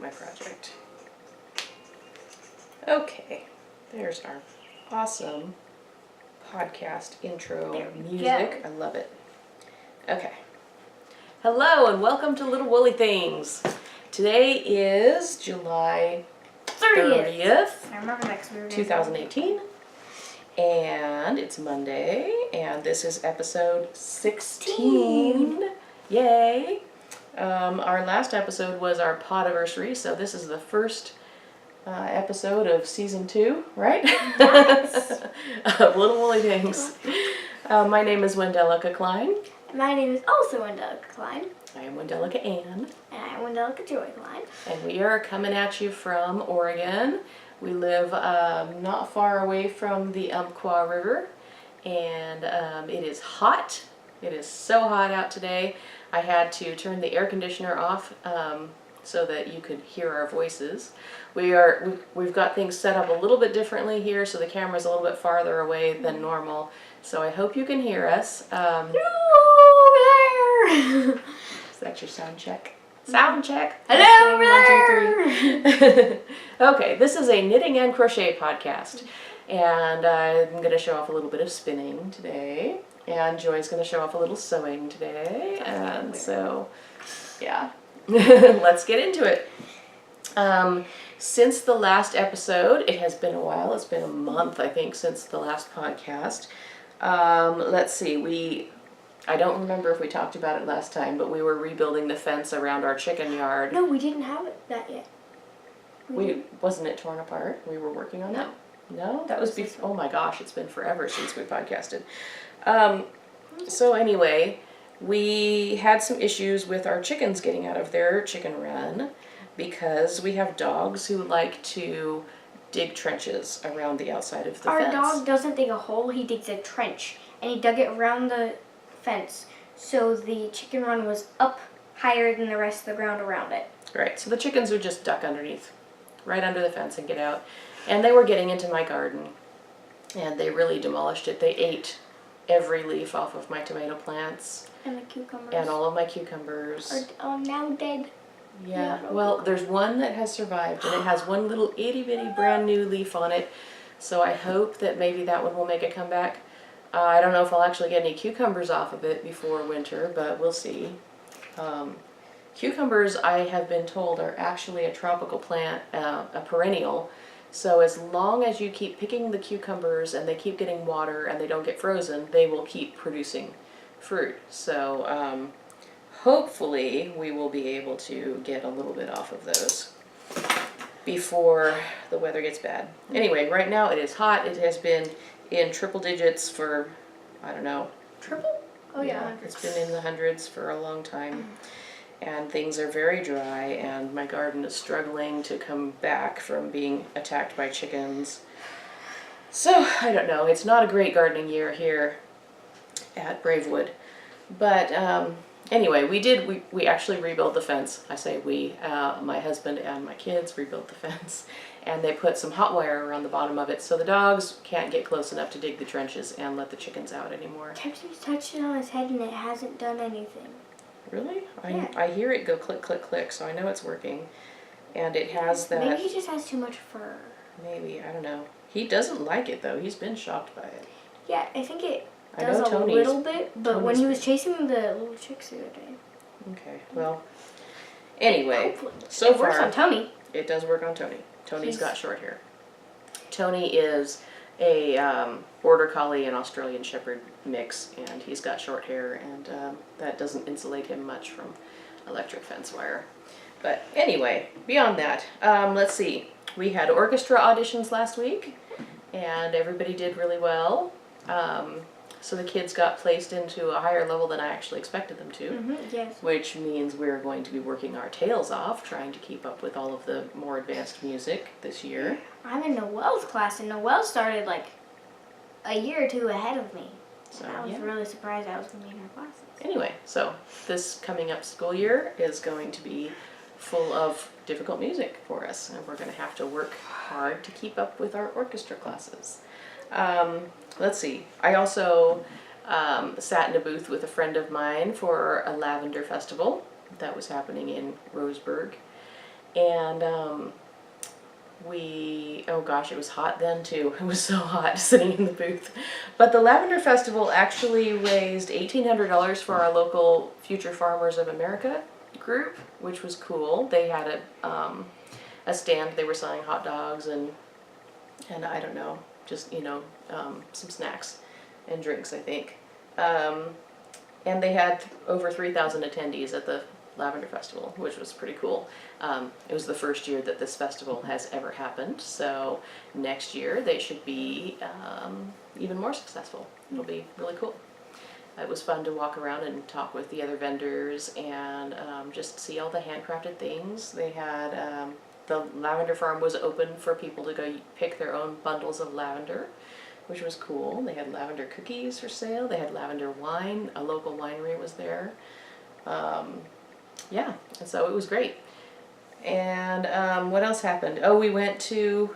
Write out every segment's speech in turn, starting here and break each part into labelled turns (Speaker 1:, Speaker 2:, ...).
Speaker 1: my project. Okay, there's our awesome podcast intro music. I love it. Okay. Hello and welcome to Little Woolly Things. Today is July 30th,
Speaker 2: I remember that 'cause we were
Speaker 1: 2018. And it's Monday, and this is episode 16. Yay! Our last episode was our podiversary, so this is the first episode of season 2, right?
Speaker 2: Nice.
Speaker 1: Of Little Woolly Things. My name is Wendelica Klein.
Speaker 2: My name is also Wendelica Klein.
Speaker 1: I am Wendelica Ann.
Speaker 2: And I am Wendelica Joy Klein.
Speaker 1: And we are coming at you from Oregon. We live not far away from the Umpqua River, and it is hot. It is so hot out today. I had to turn the air conditioner off so that you could hear our voices. We've got things set up a little bit differently here, so the camera's a little bit farther away than normal. So I hope you can hear us.
Speaker 2: Hello there!
Speaker 1: Is that your sound check? Sound check.
Speaker 2: Hello
Speaker 1: Testing,
Speaker 2: there!
Speaker 1: 1, 2, 3. Okay, this is a knitting and crochet podcast, and I'm going to show off a little bit of spinning today, and Joy's going to show off a little sewing today, and so, yeah, let's get into it. Since the last episode, it has been a while, it's been a month, I think, since the last podcast. Let's see, I don't remember if we talked about it last time, but we were rebuilding the fence around our chicken yard.
Speaker 2: No, we didn't have that yet.
Speaker 1: Wasn't it torn apart? We were working on that? No? That was before. Oh my gosh, it's been forever since we podcasted. So anyway, we had some issues with our chickens getting out of their chicken run because we have dogs who like to dig trenches around the outside of the
Speaker 2: Our
Speaker 1: fence.
Speaker 2: dog doesn't dig a hole, he digs a trench. And he dug it around the fence, so the chicken run was up higher than the rest of the ground around it.
Speaker 1: Right, so the chickens would just duck underneath, right under the fence and get out. And they were getting into my garden, and they really demolished it. They ate every leaf off of my tomato plants.
Speaker 2: And the cucumbers.
Speaker 1: And all of my cucumbers.
Speaker 2: Are now dead.
Speaker 1: Yeah, well, there's one that has survived, and it has one little itty-bitty brand new leaf on it. So I hope that maybe that one will make a comeback. I don't know if I'll actually get any cucumbers off of it before winter, but we'll see. Cucumbers, I have been told, are actually a tropical plant, a perennial. So as long as you keep picking the cucumbers and they keep getting water and they don't get frozen, they will keep producing fruit. So hopefully we will be able to get a little bit off of those before the weather gets bad. Anyway, right now it is hot. It has been in triple digits for, I don't know.
Speaker 2: Triple? Oh yeah.
Speaker 1: It's been in the hundreds for a long time. And things are very dry, and my garden is struggling to come back from being attacked by chickens. So, I don't know. It's not a great gardening year here at Bravewood. But anyway, we actually rebuilt the fence. I say we, my husband and my kids rebuilt the fence. And they put some hot wire around the bottom of it so the dogs can't get close enough to dig the trenches and let the chickens out anymore.
Speaker 2: Pepsi's touched it on his head and it hasn't done anything.
Speaker 1: Really?
Speaker 2: Yeah.
Speaker 1: I hear it go click, click, click, so I know it's working. And it has that...
Speaker 2: Maybe he just has too much fur.
Speaker 1: Maybe, I don't know. He doesn't like it, though. He's been shocked by it.
Speaker 2: Yeah, I think it
Speaker 1: I
Speaker 2: does
Speaker 1: know
Speaker 2: a little bit, but when he was chasing the little chicks the other day.
Speaker 1: Okay, well, anyway,
Speaker 2: Hopefully.
Speaker 1: so
Speaker 2: it works
Speaker 1: far,
Speaker 2: on Tony.
Speaker 1: it does work on Tony. Tony's got short hair. Tony is a Border Collie and Australian Shepherd mix, and he's got short hair, and that doesn't insulate him much from electric fence wire. But anyway, beyond that, let's see. We had orchestra auditions last week, and everybody did really well. So the kids got placed into a higher level than I actually expected them to.
Speaker 2: Yes.
Speaker 1: Which means we're going to be working our tails off, trying to keep up with all of the more advanced music this year.
Speaker 2: I'm in Noelle's class, and Noelle started like a year or two ahead of me.
Speaker 1: So
Speaker 2: I was
Speaker 1: yeah.
Speaker 2: really surprised I was going to be in her classes.
Speaker 1: Anyway, so this coming up school year is going to be full of difficult music for us, and we're going to have to work hard to keep up with our orchestra classes. Let's see. I also sat in a booth with a friend of mine for a lavender festival that was happening in Roseburg. And oh gosh, it was hot then too. It was so hot sitting in the booth. But the Lavender Festival actually raised $1,800 for our local Future Farmers of America group, which was cool. They had a stand. They were selling hot dogs and I don't know, just, some snacks and drinks, I think. And they had over 3,000 attendees at the Lavender Festival, which was pretty cool. It was the first year that this festival has ever happened, so next year they should be even more successful. It'll be really cool. It was fun to walk around and talk with the other vendors and just see all the handcrafted things. They had, the lavender farm was open for people to go pick their own bundles of lavender, which was cool. They had lavender cookies for sale. They had lavender wine. A local winery was there. Yeah, and so it was great. And what else happened? Oh, we went to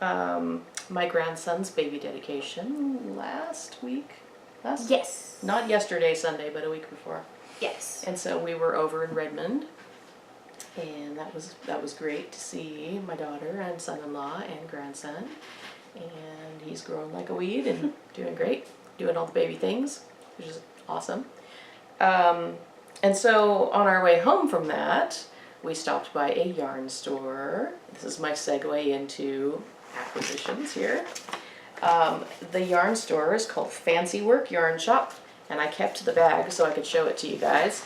Speaker 1: my grandson's baby dedication last week.
Speaker 2: Yes.
Speaker 1: Not yesterday, Sunday, but a week before.
Speaker 2: Yes.
Speaker 1: And so we were over in Redmond, and that was great to see my daughter and son-in-law and grandson. And he's growing like a weed and doing great, doing all the baby things, which is awesome. And so on our way home from that, we stopped by a yarn store. This is my segue into acquisitions here. The yarn store is called Fancy Work Yarn Shop, and I kept the bag so I could show it to you guys.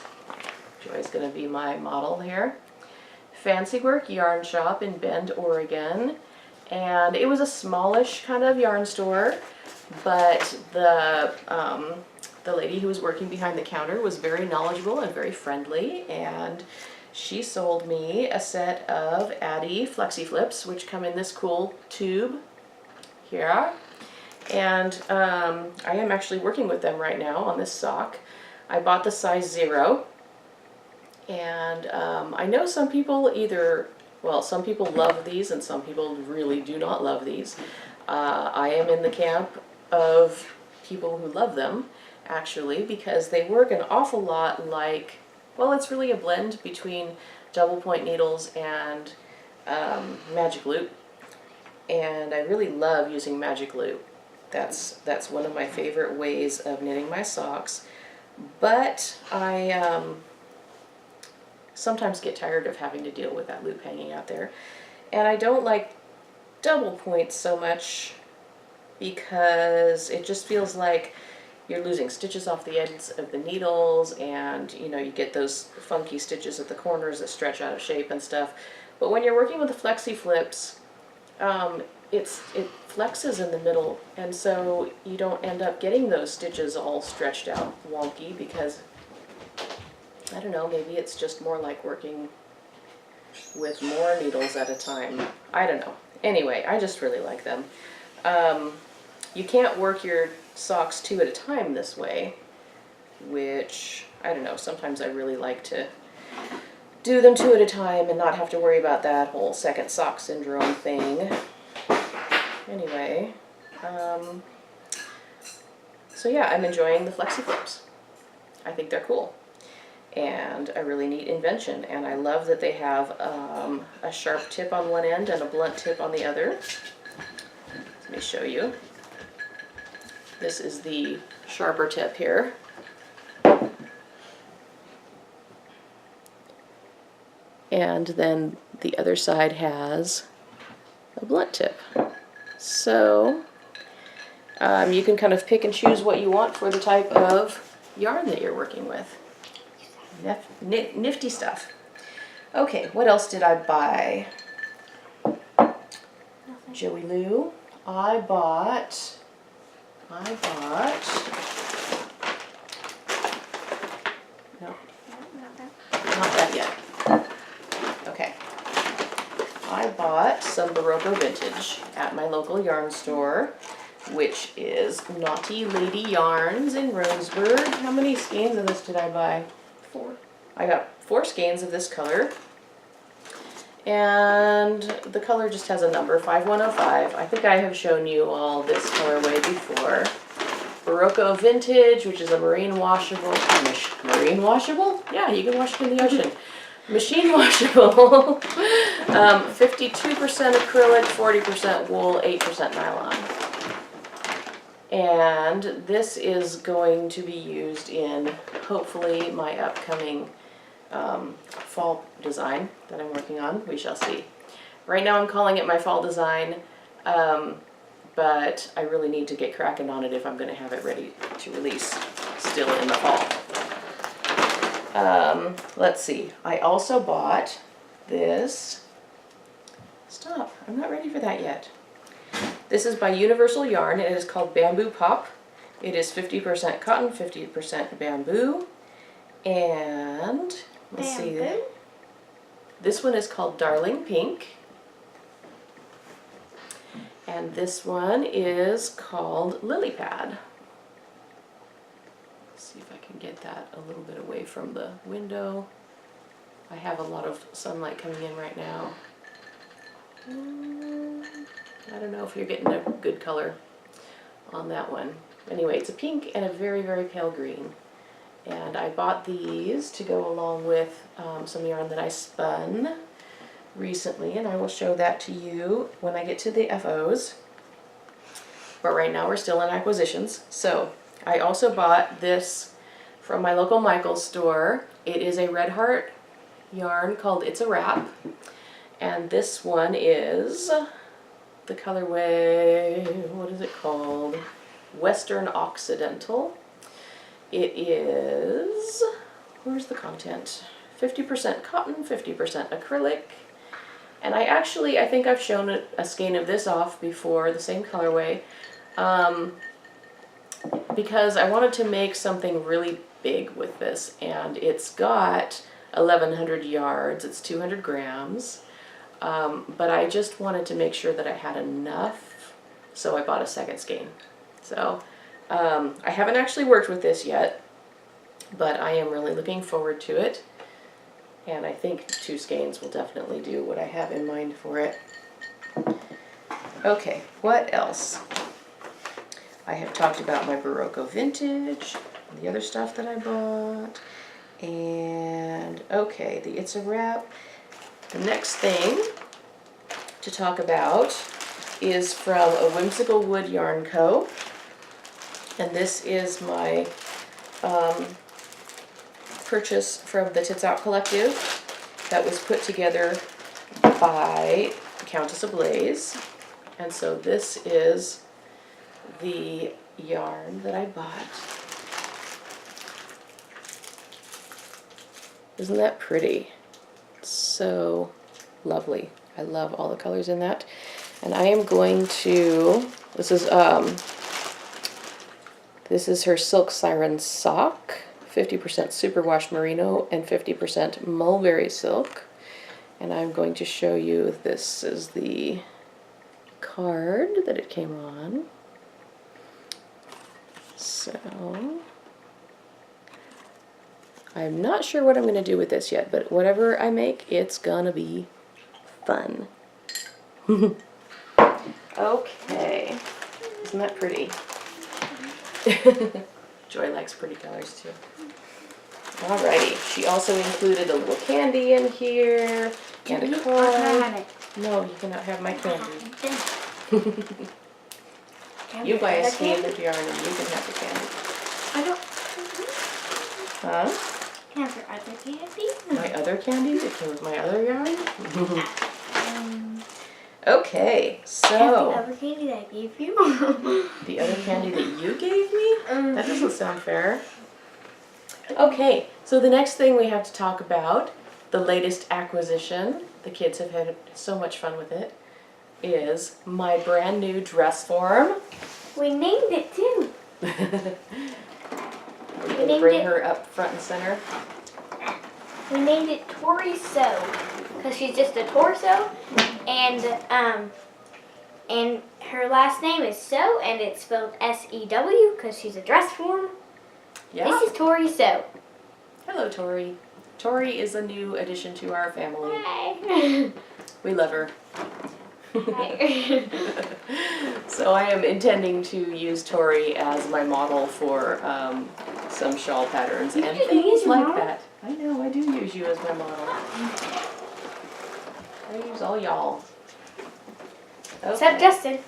Speaker 1: Joy's gonna be my model here. Fancy Work Yarn Shop in Bend, Oregon. And it was a smallish kind of yarn store, but the lady who was working behind the counter was very knowledgeable and very friendly, and she sold me a set of Addi Flexi Flips, which come in this cool tube here. And I am actually working with them right now on this sock. I bought the size 0, and I know some people some people love these and some people really do not love these. I am in the camp of people who love them, actually, because they work an awful lot like, well, it's really a blend between double point needles and magic loop. And I really love using magic loop. That's one of my favorite ways of knitting my socks. But I sometimes get tired of having to deal with that loop hanging out there. And I don't like double points so much because it just feels like you're losing stitches off the ends of the needles, and you get those funky stitches at the corners that stretch out of shape and stuff. But when you're working with the Flexi Flips, it flexes in the middle, and so you don't end up getting those stitches all stretched out wonky, because I don't know, maybe it's just more like working with more needles at a time. I don't know. Anyway, I just really like them. You can't work your socks 2 at a time this way, which, I don't know, sometimes I really like to do them 2 at a time and not have to worry about that whole second sock syndrome thing. Anyway, so yeah, I'm enjoying the Flexi Flips. I think they're cool. And a really neat invention, and I love that they have a sharp tip on one end and a blunt tip on the other. Let me show you. This is the sharper tip here. And then the other side has a blunt tip. So you can kind of pick and choose what you want for the type of yarn that you're working with. Nifty stuff. Okay, what else did I buy? Joey Lou. I bought no, not that yet. Okay. I bought some Barocco Vintage at my local yarn store, which is Naughty Lady Yarns in Roseburg. How many skeins of this did I buy? 4. I got 4 skeins of this color, and the color just has a number, 5105. I think I have shown you all this colorway before. Barocco Vintage, which is a marine washable, marine washable? Yeah, you can wash it in the ocean. Machine washable 52% acrylic, 40% wool, 8% nylon. And this is going to be used in, hopefully, my upcoming fall design that I'm working on. We shall see. Right now I'm calling it my fall design, but I really need to get cracking on it if I'm going to have it ready to release still in the fall. Let's see. I also bought this. Stop. I'm not ready for that yet. This is by Universal Yarn. It is called Bamboo Pop. It is 50% cotton, 50% bamboo. And let's see. This one is called Darling Pink. And this one is called Lily Pad. Let's see if I can get that a little bit away from the window. I have a lot of sunlight coming in right now. I don't know if you're getting a good color on that one. Anyway, it's a pink and a very, very pale green. And I bought these to go along with some yarn that I spun recently, and I will show that to you when I get to the FOs. But right now we're still in acquisitions. So I also bought this from my local Michaels store. It is a Red Heart yarn called It's a Wrap. And this one is the colorway, what is it called? Western Occidental. It is, where's the content? 50% cotton, 50% acrylic. And I think I've shown a skein of this off before, the same colorway, because I wanted to make something really big with this. And it's got 1,100 yards, it's 200 grams. But I just wanted to make sure that I had enough, so I bought a second skein. So I haven't actually worked with this yet, but I am really looking forward to it. And I think 2 skeins will definitely do what I have in mind for it. Okay, what else? I have talked about my Barocco Vintage, and the other stuff that I bought. And okay, the It's a Wrap. The next thing to talk about is from a Whimsical Wood Yarn Co. And this is my purchase from the Tits Out Collective that was put together by Countess Ablaze. And so this is the yarn that I bought. Isn't that pretty? It's so lovely. I love all the colors in that. And I am going to, this is her Silk Siren sock, 50% superwash merino and 50% mulberry silk. And I'm going to show you, this is the card that it came on. So I'm not sure what I'm going to do with this yet, but whatever I make, it's gonna be fun. Okay, isn't that pretty? Joy likes pretty colors too. Alrighty, she also included a little candy in here and a card. No, you cannot have my candy. You buy a skein of yarn and you can have the candy.
Speaker 2: I don't.
Speaker 1: Huh?
Speaker 2: Can I have your other candy?
Speaker 1: My other candy that came with my other yarn? Okay, so.
Speaker 2: The other candy that I gave you?
Speaker 1: The other candy that you gave me? That doesn't sound fair. Okay, so the next thing we have to talk about, the latest acquisition, the kids have had so much fun with it, is my brand new dress form.
Speaker 2: We named it too.
Speaker 1: Are you going to bring her up front and center?
Speaker 2: We named it Tori Sew because she's just a torso, and her last name is Sew, and it's spelled S-E-W because she's a dress form.
Speaker 1: Yeah.
Speaker 2: This is Tori Sew.
Speaker 1: Hello, Tori. Tori is a new addition to our family.
Speaker 2: Hi.
Speaker 1: We love her.
Speaker 2: Hi.
Speaker 1: So I am intending to use Tori as my model for some shawl patterns and things like that. I know, I do use you as my model. I I use all y'all. Okay.
Speaker 2: Except Justin.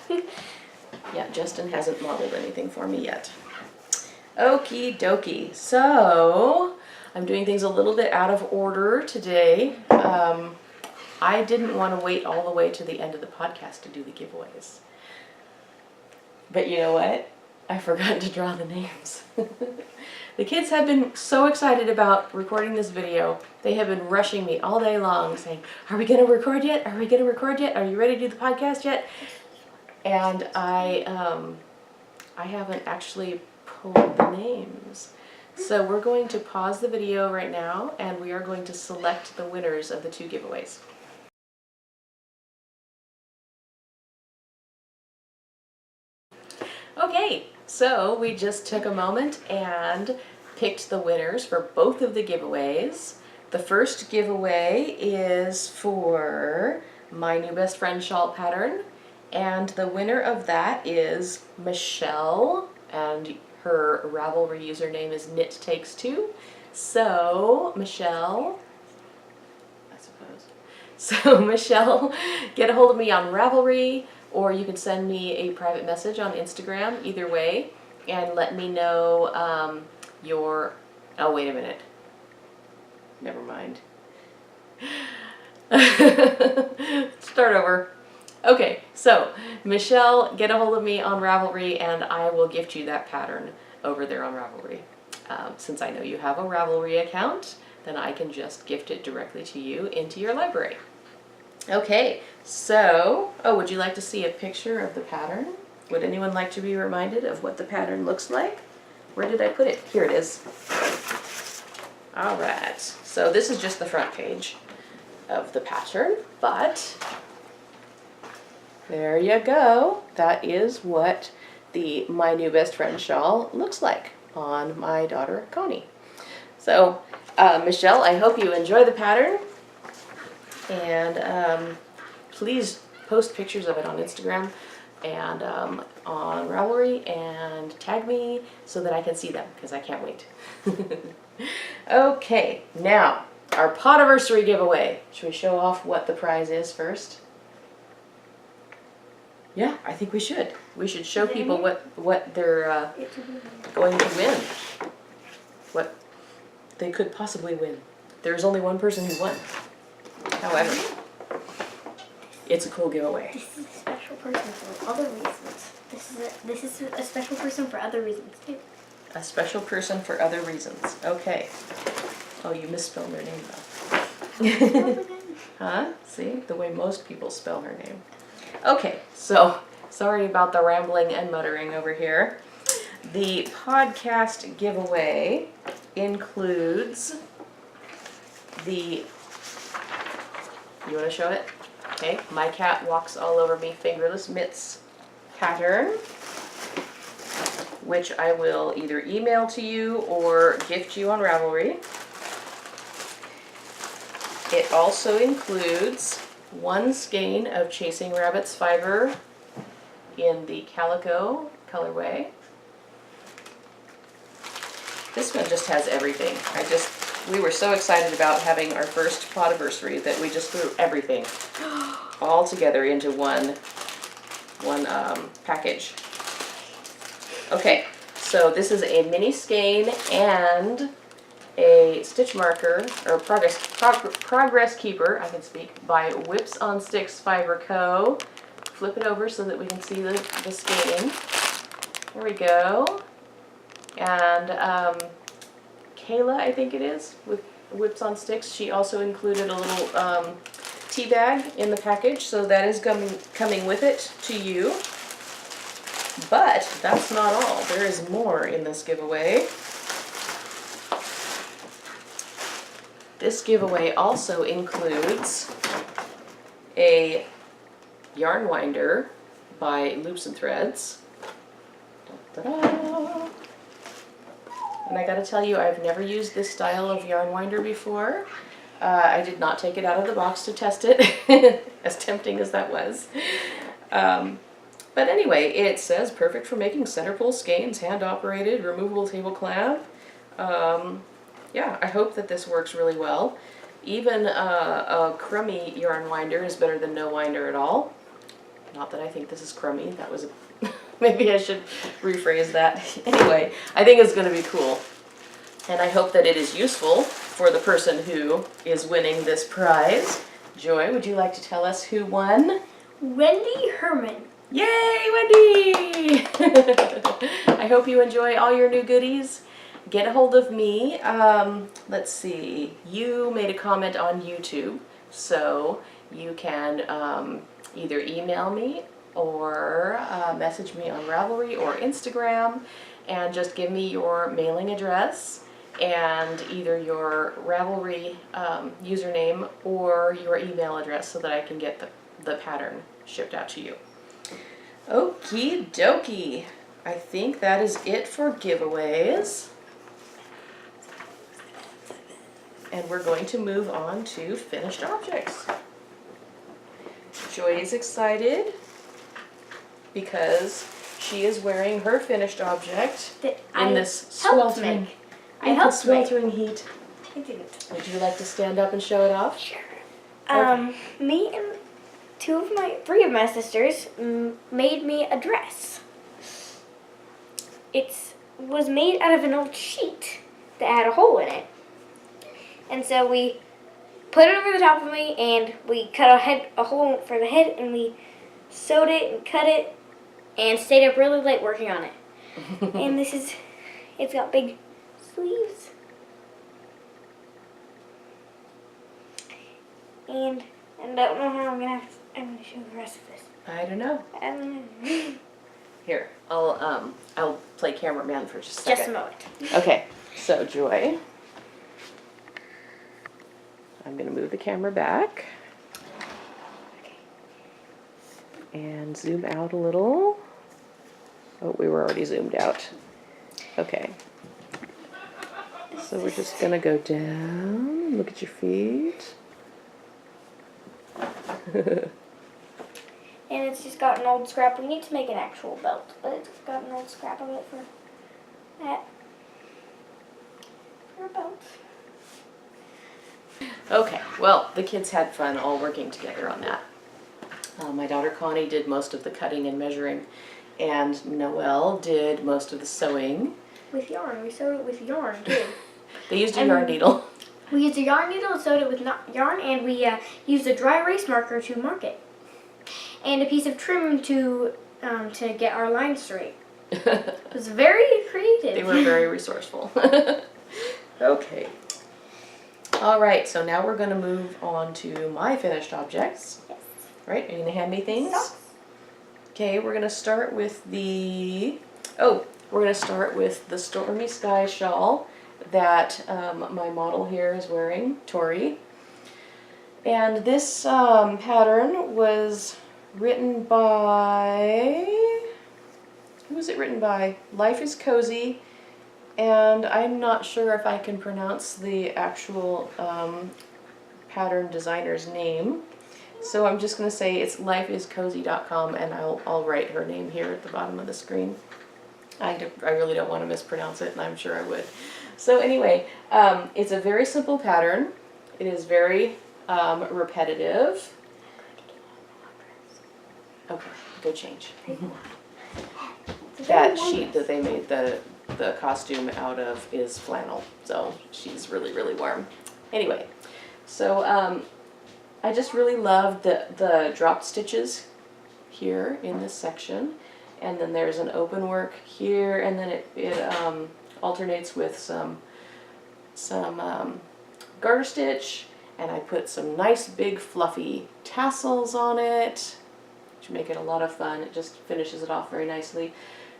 Speaker 1: Yeah, Justin hasn't modeled anything for me yet. Okie dokie. So, I'm doing things a little bit out of order today. I didn't want to wait all the way to the end of the podcast to do the giveaways. But you know what? I forgot to draw the names. The kids have been so excited about recording this video. They have been rushing me all day long saying, are we going to record yet? Are we going to record yet? Are you ready to do the podcast yet? And I haven't actually pulled the names. So we're going to pause the video right now and we are going to select the winners of the 2 giveaways. Okay, so we just took a moment and picked the winners for both of the giveaways. The first giveaway is for my new best friend shawl pattern, and the winner of that is Michelle, and her Ravelry username is KnitTakes2. So, Michelle, I suppose. So, Michelle, get a hold of me on Ravelry, or you can send me a private message on Instagram, either way, and let me know oh, wait a minute. Never mind. Start over. Okay, so Michelle, get a hold of me on Ravelry and I will gift you that pattern over there on Ravelry. Since I know you have a Ravelry account, then I can just gift it directly to you into your library. Okay, so, would you like to see a picture of the pattern? Would anyone like to be reminded of what the pattern looks like? Where did I put it? Here it is. All right, so this is just the front page of the pattern, but there you go. That is what the My New Best Friend shawl looks like on my daughter, Connie. So, Michelle, I hope you enjoy the pattern. And please post pictures of it on Instagram and on Ravelry and tag me so that I can see them, because I can't wait. Okay, now our Podiversary giveaway. Should we show off what the prize is first? Yeah, I think we should. We should show people what they're going to win. What they could possibly win. There's only one person who won. However, it's a cool giveaway.
Speaker 2: This is a special person for other reasons. This is a special person for other reasons too.
Speaker 1: A special person for other reasons. Okay. Oh, you misspelled her name though. Huh? See? The way most people spell her name. Okay, so sorry about the rambling and muttering over here. The podcast giveaway includes the... You want to show it? Okay, My Cat Walks All Over Me Fingerless Mitts pattern, which I will either email to you or gift you on Ravelry. It also includes 1 skein of Chasing Rabbits fiber in the Calico colorway. This one just has everything. We were so excited about having our first Podiversary that we just threw everything all together into one package. Okay, so this is a mini skein and a stitch marker, or progress keeper, I can speak, by Whips on Sticks Fiber Co. Flip it over so that we can see the skein. There we go. And Kayla, I think it is, with Whips on Sticks, she also included a little tea bag in the package, so that is coming with it to you. But that's not all. There is more in this giveaway. This giveaway also includes a yarn winder by Loops and Threads. Ta-da! And I gotta tell you, I've never used this style of yarn winder before. I did not take it out of the box to test it, as tempting as that was. But anyway, it says perfect for making center pull skeins, hand-operated, removable table clamp. Yeah, I hope that this works really well. even a crummy yarn winder is better than no winder at all. Not that I think this is crummy. That was a maybe I should rephrase that. Anyway, I think it's going to be cool. And I hope that it is useful for the person who is winning this prize. Joy, would you like to tell us who won?
Speaker 2: Wendy Herman.
Speaker 1: Yay, Wendy! I hope you enjoy all your new goodies. Get a hold of me. Let's see. You made a comment on YouTube, so you can either email me or message me on Ravelry or Instagram, and just give me your mailing address and either your Ravelry username or your email address so that I can get the pattern shipped out to you. Okie dokie. I think that is it for giveaways. And we're going to move on to finished objects. Joy is excited because she is wearing her finished object in this sweltering, sweltering heat.
Speaker 2: I didn't.
Speaker 1: Would you like to stand up and show it off?
Speaker 2: Sure.
Speaker 1: Okay.
Speaker 2: Me and three of my sisters made me a dress. It was made out of an old sheet that had a hole in it. And so we put it over the top of me, and we cut a hole for the head, and we sewed it and cut it, and stayed up really late working on it. And it's got big sleeves. And I don't know how I'm gonna show the rest of this.
Speaker 1: I don't know.
Speaker 2: I don't know.
Speaker 1: Here, I'll play cameraman for just a second.
Speaker 2: Just a moment.
Speaker 1: Okay, so Joy, I'm gonna move the camera back and zoom out a little. Oh, we were already zoomed out. Okay. So we're just gonna go down, look at your feet.
Speaker 2: And it's just got an old scrap. We need to make an actual belt, but it's got an old scrap of it for that. For a belt.
Speaker 1: Okay, well, the kids had fun all working together on that. My daughter Connie did most of the cutting and measuring, and Noelle did most of the sewing.
Speaker 2: With yarn. We sewed it with yarn, too.
Speaker 1: They used a yarn needle.
Speaker 2: We used a yarn needle and sewed it with yarn, and we used a dry erase marker to mark it. And a piece of trim to get our lines straight. It was very creative.
Speaker 1: They were very resourceful. Okay. All right, so now we're going to move on to my finished objects.
Speaker 2: Yes.
Speaker 1: Right, are you going to hand me things?
Speaker 2: Socks.
Speaker 1: Okay, we're going to start with the Stormy Sky shawl that my model here is wearing, Tori. And this pattern was written by, who was it written by? Life is Cozy, and I'm not sure if I can pronounce the actual pattern designer's name. So I'm just going to say it's lifeiscozy.com, and I'll write her name here at the bottom of the screen. I really don't want to mispronounce it, and I'm sure I would. So anyway, it's a very simple pattern. It is very repetitive. Okay, go change. That sheet that they made the costume out of is flannel, so she's really, really warm. Anyway, so I just really loved the drop stitches here in this section, and then there's an open work here, and then it alternates with some garter stitch, and I put some nice big fluffy tassels on it to make it a lot of fun. It just finishes it off very nicely.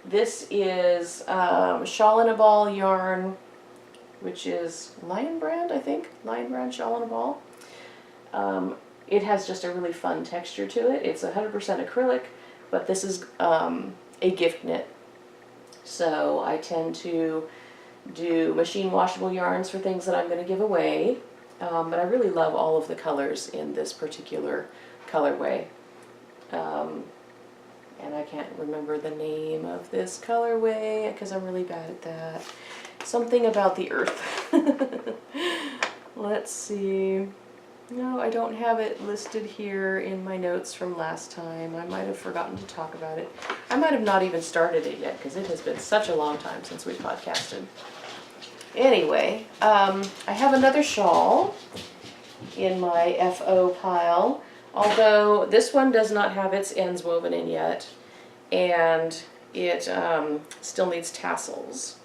Speaker 1: This is Shawl in a Ball yarn, which is Lion Brand, I think. Lion Brand Shawl in a Ball. It has just a really fun texture to it. It's 100% acrylic, but this is a gift knit. So I tend to do machine washable yarns for things that I'm going to give away. But I really love all of the colors in this particular colorway. And I can't remember the name of this colorway because I'm really bad at that. Something about the earth. let's see. No, I don't have it listed here in my notes from last time. I might have forgotten to talk about it. I might have not even started it yet because it has been such a long time since we podcasted. Anyway, I have another shawl in my FO pile, although this one does not have its ends woven in yet, and it still needs tassels.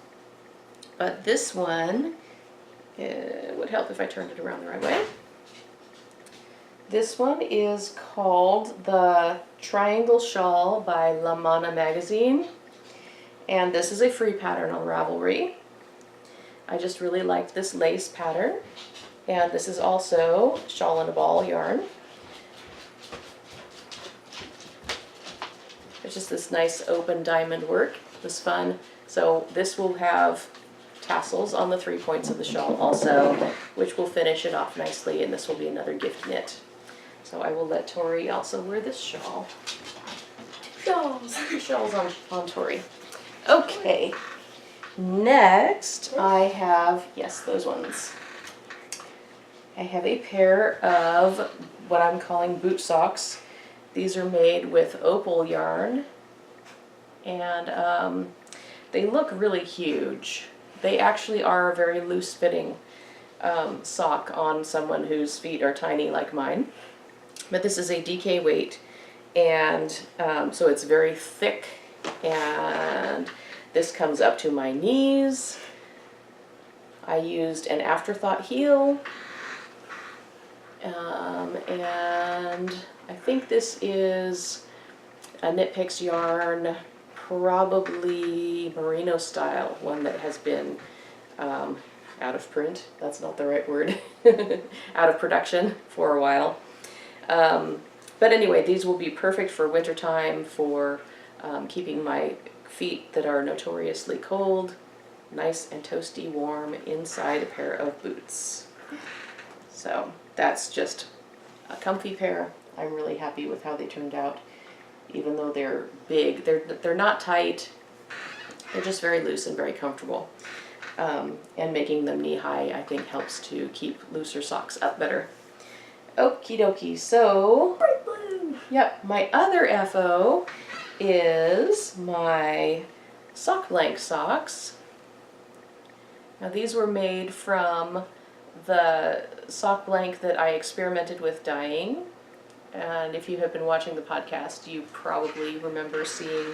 Speaker 1: But this one, it would help if I turned it around the right way. This one is called the Triangle Shawl by La Mana Magazine, and this is a free pattern on Ravelry. I just really liked this lace pattern, and this is also shawl and a ball yarn. It's just this nice open diamond work. It was fun. So this will have tassels on the 3 points of the shawl also, which will finish it off nicely, and this will be another gift knit. So I will let Tori also wear this shawl.
Speaker 2: Shawls.
Speaker 1: Shawls on Tori. Okay. Next, I have, yes, those ones. I have a pair of what I'm calling boot socks. These are made with opal yarn, and they look really huge. They actually are a very loose fitting sock on someone whose feet are tiny like mine. But this is a DK weight, and so it's very thick, and this comes up to my knees. I used an Afterthought heel, and I think this is a Knit Picks yarn, probably merino style, one that has been out of print, that's not the right word, out of production for a while. But anyway, these will be perfect for wintertime, for keeping my feet that are notoriously cold nice and toasty warm inside a pair of boots. So that's just a comfy pair. I'm really happy with how they turned out. Even though they're big, they're not tight. They're just very loose and very comfortable. And making them knee-high, I think, helps to keep looser socks up better. Okie dokie, so, yep, my other FO is my sock blank socks. Now these were made from the sock blank that I experimented with dyeing. And if you have been watching the podcast, you probably remember seeing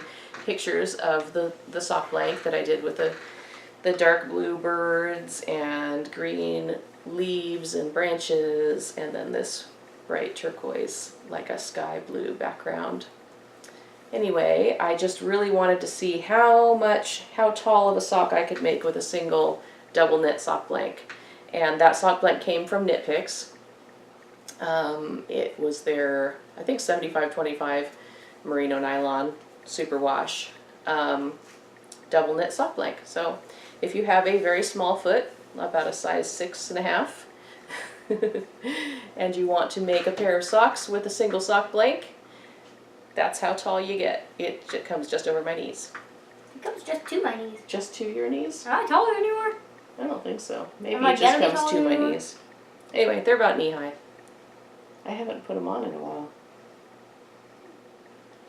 Speaker 1: pictures of the sock blank that I did with the dark blue birds and green leaves and branches, and then this bright turquoise, like a sky blue background. Anyway, I just really wanted to see how tall of a sock I could make with a single double knit sock blank. And that sock blank came from Knit Picks. It was their, I think, 75-25 merino nylon superwash double knit sock blank. So if you have a very small foot, about a size 6.5, and you want to make a pair of socks with a single sock blank, that's how tall you get. It comes just over my knees.
Speaker 2: It comes just to my knees.
Speaker 1: Just to your knees?
Speaker 2: Am I taller anymore?
Speaker 1: I don't think so. Maybe
Speaker 2: Am I
Speaker 1: it just
Speaker 2: gonna be
Speaker 1: comes to
Speaker 2: taller
Speaker 1: my
Speaker 2: anymore?
Speaker 1: knees. Anyway, they're about knee high. I haven't put them on in a while.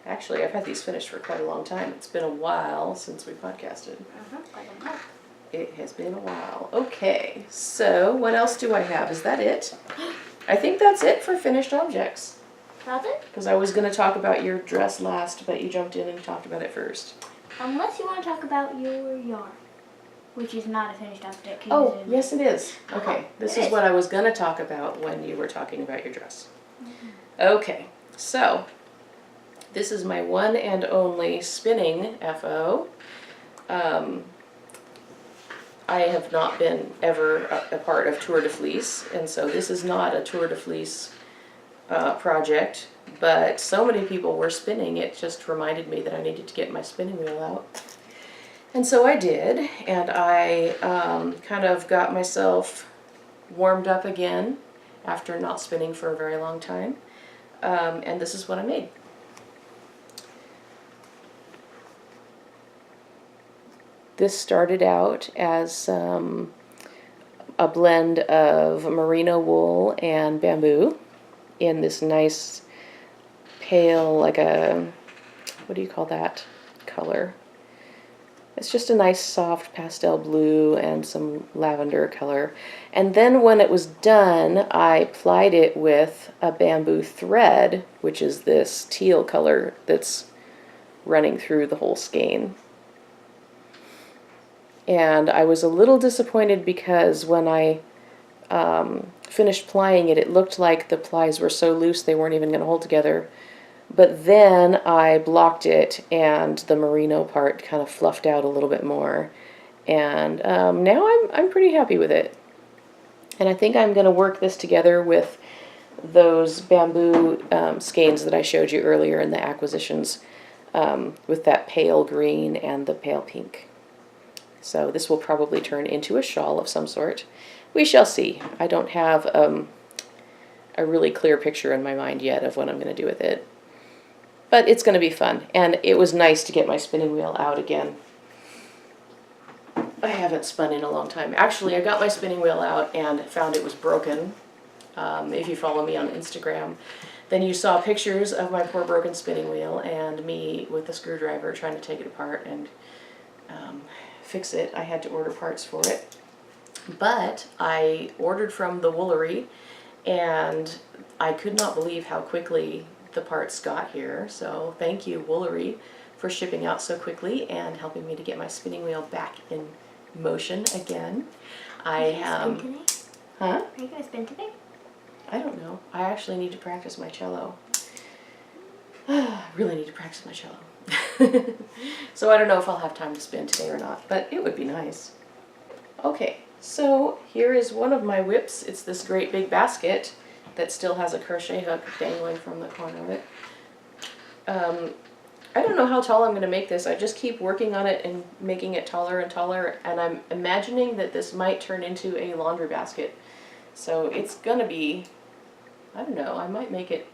Speaker 1: Actually, I've had these finished for quite a long time. It's been a while since we podcasted. It has been a while. Okay, so what else do I have? Is that it? I think that's it for finished objects.
Speaker 2: That's it?
Speaker 1: Because I was going to talk about your dress last, but you jumped in and talked about it first.
Speaker 2: Unless you want to talk about your yarn, which is not a finished object.
Speaker 1: Oh, yes it is. Okay,
Speaker 2: Oh,
Speaker 1: this
Speaker 2: it
Speaker 1: is
Speaker 2: is.
Speaker 1: what I was going to talk about when you were talking about your dress. Okay, so this is my one and only spinning FO. I have not been ever a part of Tour de Fleece, and so this is not a Tour de Fleece project, but so many people were spinning, it just reminded me that I needed to get my spinning wheel out. And so I did, and I kind of got myself warmed up again after not spinning for a very long time, and this is what I made. This started out as a blend of merino wool and bamboo in this nice pale, like a, what do you call that color? It's just a nice soft pastel blue and some lavender color. And then when it was done, I plied it with a bamboo thread, which is this teal color that's running through the whole skein. And I was a little disappointed because when I finished plying it, it looked like the plies were so loose they weren't even going to hold together. But then I blocked it and the merino part kind of fluffed out a little bit more. And now I'm pretty happy with it. And I think I'm going to work this together with those bamboo skeins that I showed you earlier in the acquisitions, with that pale green and the pale pink. So this will probably turn into a shawl of some sort. We shall see. I don't have a really clear picture in my mind yet of what I'm going to do with it. But it's going to be fun, and it was nice to get my spinning wheel out again. I haven't spun in a long time. Actually, I got my spinning wheel out and found it was broken. If you follow me on Instagram, then you saw pictures of my poor broken spinning wheel and me with a screwdriver trying to take it apart and fix it. I had to order parts for it. But I ordered from the Woolery, and I could not believe how quickly the parts got here. So thank you, Woolery, for shipping out so quickly and helping me to get my spinning wheel back in motion again.
Speaker 2: Are you gonna spin today?
Speaker 1: I don't know. I actually need to practice my cello. Really need to practice my cello. So I don't know if I'll have time to spin today or not, but it would be nice. Okay, so here is one of my whips. It's this great big basket that still has a crochet hook dangling from the corner of it. I don't know how tall I'm going to make this. I just keep working on it and making it taller and taller, and I'm imagining that this might turn into a laundry basket. So it's going to be, I don't know, I might make it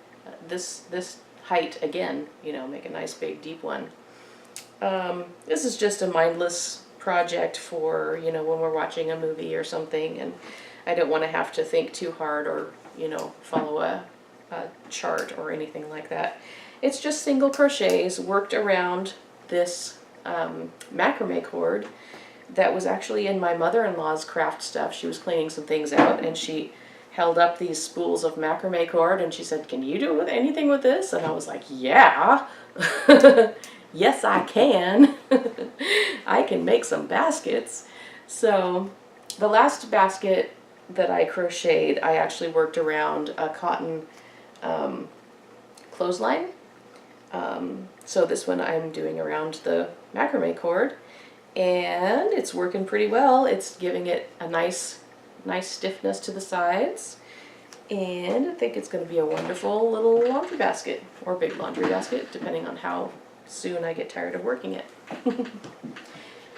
Speaker 1: this height again, you know, make a nice big deep one. This is just a mindless project for, you know, when we're watching a movie or something, and I don't want to have to think too hard or, you know, follow a chart or anything like that. It's just single crochets worked around this macrame cord that was actually in my mother-in-law's craft stuff. She was cleaning some things out, and she held up these spools of macrame cord, and she said, "Can you do anything with this?" And I was like, "Yeah." Yes, I can. I can make some baskets. So the last basket that I crocheted, I actually worked around a cotton clothesline. So this one I'm doing around the macrame cord, and it's working pretty well. It's giving it a nice stiffness to the sides, and I think it's going to be a wonderful little laundry basket, or big laundry basket, depending on how soon I get tired of working it.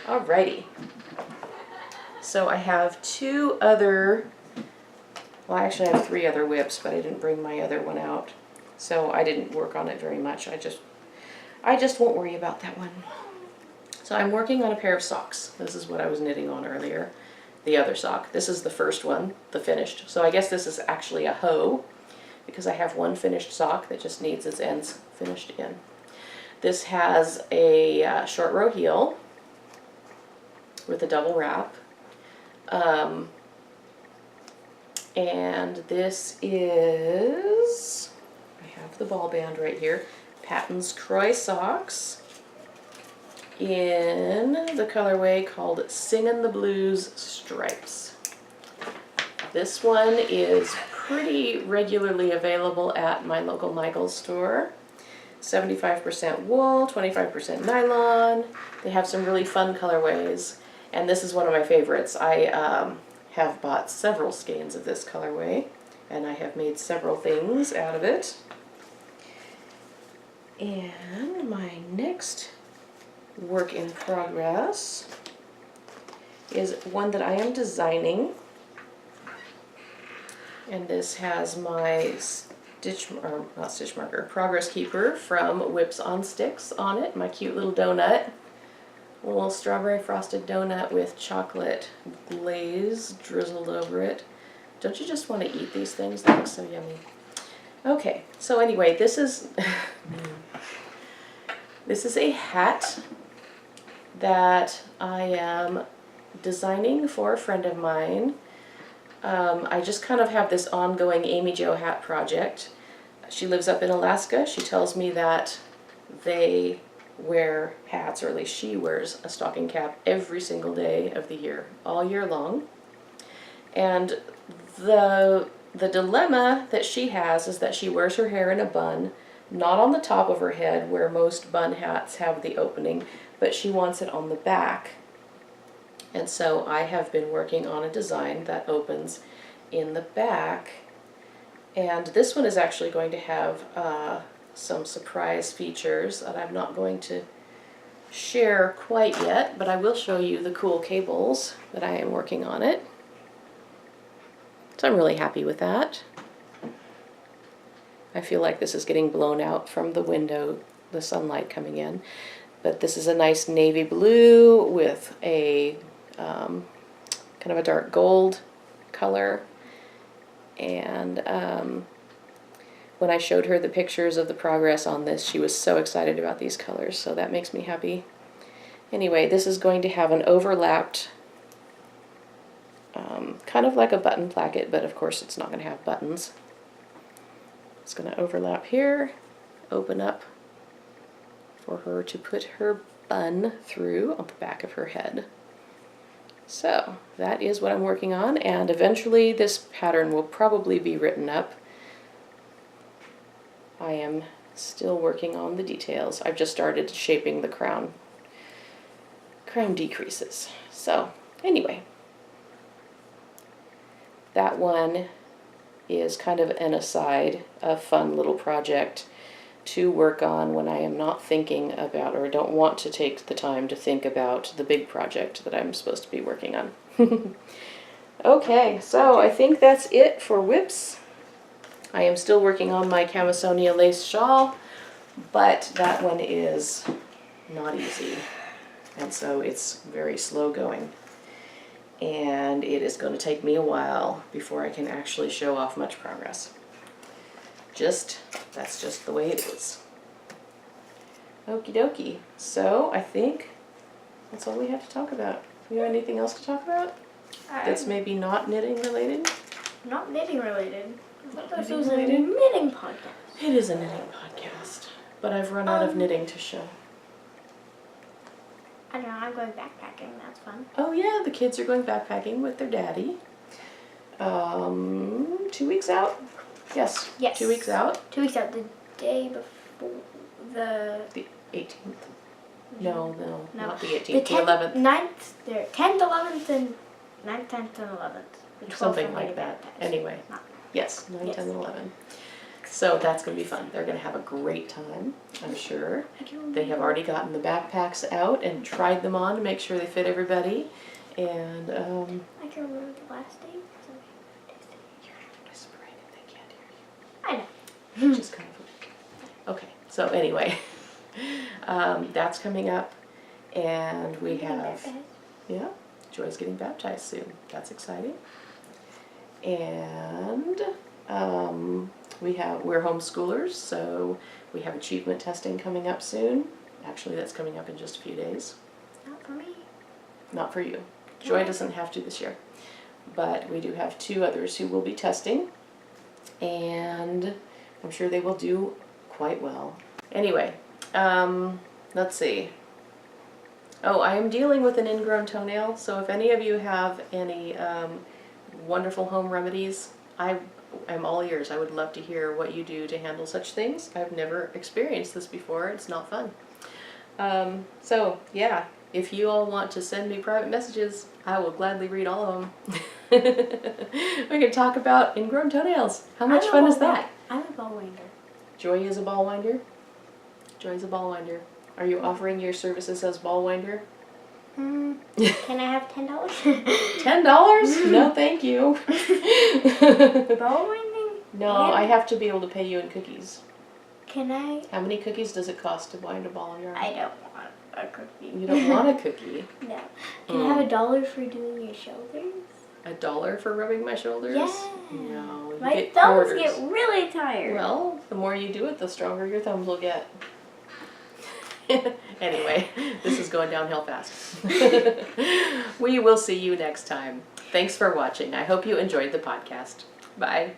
Speaker 1: Alrighty. So I have two other, well, actually I have three other whips, but I didn't bring my other one out. So I didn't work on it very much. I just won't worry about that one. So I'm working on a pair of socks. This is what I was knitting on earlier. The other sock. This is the first one, the finished. So I guess this is actually a hoe, because I have one finished sock that just needs its ends finished in. This has a short row heel with a double wrap. And this is, I have the ball band right here, Patton's Croy socks in the colorway called Singin' the Blues Stripes. This one is pretty regularly available at my local Michael's store. 75% wool, 25% nylon. They have some really fun colorways, and this is one of my favorites. I have bought several skeins of this colorway, and I have made several things out of it. And my next work in progress is one that I am designing, and this has my Progress Keeper from Whips on Sticks on it, my cute little donut A little strawberry frosted donut with chocolate glaze drizzled over it. Don't you just want to eat these things? They look so yummy. Okay, so anyway, this is this is a hat that I am designing for a friend of mine. I just kind of have this ongoing Amy Jo hat project. She lives up in Alaska. She tells me that they wear hats, or at least she wears a stocking cap every single day of the year, all year long. And the dilemma that she has is that she wears her hair in a bun, not on the top of her head where most bun hats have the opening, but she wants it on the back. And so I have been working on a design that opens in the back. And this one is actually going to have some surprise features that I'm not going to share quite yet, but I will show you the cool cables that I am working on it. So I'm really happy with that. I feel like this is getting blown out from the window, the sunlight coming in. But this is a nice navy blue with a kind of a dark gold color. And when I showed her the pictures of the progress on this, she was so excited about these colors, so that makes me happy. Anyway, this is going to have an overlapped, kind of like a button placket, but of course it's not going to have buttons. It's going to overlap here, open up for her to put her bun through on the back of her head. So that is what I'm working on, and eventually this pattern will probably be written up. I am still working on the details. I've just started shaping the crown decreases. So anyway, that one is kind of an aside, a fun little project to work on when I am not thinking about, or don't want to take the time to think about, the big project that I'm supposed to be working on. Okay, so I think that's it for WIPs. I am still working on my Camisonia lace shawl, but that one is not easy, and so it's very slow going. And it is going to take me a while before I can actually show off much progress. That's just the way it is. Okie dokie. So I think that's all we have to talk about. Do you have anything else to talk about? That's maybe not knitting related?
Speaker 2: Not knitting related. I thought this
Speaker 1: Knitting
Speaker 2: was a
Speaker 1: related?
Speaker 2: knitting podcast.
Speaker 1: It is a knitting podcast, but I've run out of knitting to show.
Speaker 2: I don't know, I'm going backpacking, that's fun.
Speaker 1: Oh yeah, the kids are going backpacking with their daddy. 2 weeks out? Yes. 2 weeks out.
Speaker 2: 2 weeks out, the day before the
Speaker 1: 18th. No, not the 18th,
Speaker 2: The
Speaker 1: the
Speaker 2: 10th,
Speaker 1: 11th.
Speaker 2: 9th, there, 10th, 11th, and 9th, 10th, and 11th. The 12th
Speaker 1: Something
Speaker 2: for
Speaker 1: like
Speaker 2: me to
Speaker 1: that.
Speaker 2: backpack.
Speaker 1: Anyway,
Speaker 2: Not-
Speaker 1: yes, 9,
Speaker 2: Yes.
Speaker 1: 10, and 11. So that's going to be fun. They're going to have a great time, I'm sure. They have already gotten the backpacks out and tried them on to make sure they fit everybody. And
Speaker 2: I can remember the last day.
Speaker 1: whisper it if they can't hear you.
Speaker 2: I know.
Speaker 1: Just kind of. Okay, so anyway, that's coming up, and we have, yeah, Joy's getting baptized soon. That's exciting. And we're homeschoolers, so we have achievement testing coming up soon. Actually, that's coming up in just a few days.
Speaker 2: Not for me.
Speaker 1: Not for you. Joy doesn't have to this year. But we do have 2 others who will be testing, and I'm sure they will do quite well. Anyway, let's see. Oh, I am dealing with an ingrown toenail, so if any of you have any wonderful home remedies, I am all ears. I would love to hear what you do to handle such things. I've never experienced this before. It's not fun. So, yeah, if you all want to send me private messages, I will gladly read all of them. We can talk about ingrown toenails. How much fun is that?
Speaker 2: I'm a ball winder.
Speaker 1: Joy is a ball winder? Joy is a ball winder. Are you offering your services as ball winder?
Speaker 2: Can I have $10?
Speaker 1: $10? No, thank you.
Speaker 2: Ball winding?
Speaker 1: No, I have to be able to pay you in cookies.
Speaker 2: Can I?
Speaker 1: How many cookies does it cost to wind a ball of yarn?
Speaker 2: I don't want a cookie.
Speaker 1: You don't want a cookie?
Speaker 2: No. Can I have $1 for doing your shoulders?
Speaker 1: $1 for rubbing my shoulders?
Speaker 2: Yeah.
Speaker 1: No, you
Speaker 2: My
Speaker 1: get
Speaker 2: thumbs
Speaker 1: quarters.
Speaker 2: get really tired.
Speaker 1: Well, the more you do it, the stronger your thumbs will get. Anyway, this is going downhill fast. We will see you next time. Thanks for watching. I hope you enjoyed the podcast. Bye.